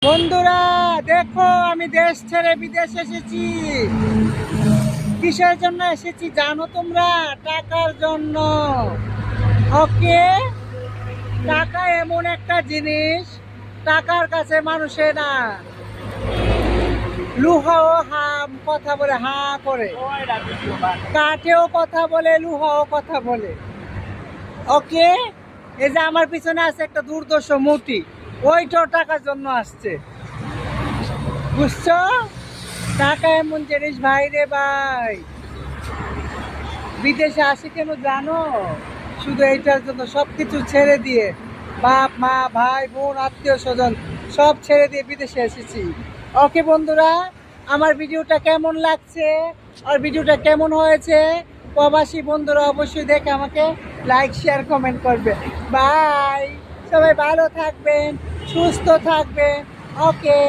বন্ধুরা দেখো, আমি দেশ ছেড়ে বিদেশ এসেছি। কিসের জন্য এসেছি জানো তোমরা? টাকার জন্য। ওকে, টাকা এমন একটা জিনিস, টাকার কাছে মানুষের না লুহাও কথা বলে, হা করে কাঠেও কথা বলে, লুহাও কথা বলে। ওকে, এই যে আমার পিছনে আছে একটা দুর্দর্শ মূর্তি, ওইটাও টাকার জন্য আসছে, বুঝছো? টাকা এমন জিনিস ভাই রে ভাই। বিদেশে আসি কেন জানো? শুধু এইটার জন্য, সবকিছু ছেড়ে দিয়ে, বাপ মা ভাই বোন আত্মীয় স্বজন সব ছেড়ে দিয়ে বিদেশে এসেছি। ওকে বন্ধুরা, আমার ভিডিওটা কেমন লাগছে আর ভিডিওটা কেমন হয়েছে, প্রবাসী বন্ধুরা অবশ্যই দেখে আমাকে লাইক শেয়ার কমেন্ট করবে। বাই, সবাই ভালো থাকবেন, সুস্থ থাকবেন। ওকে।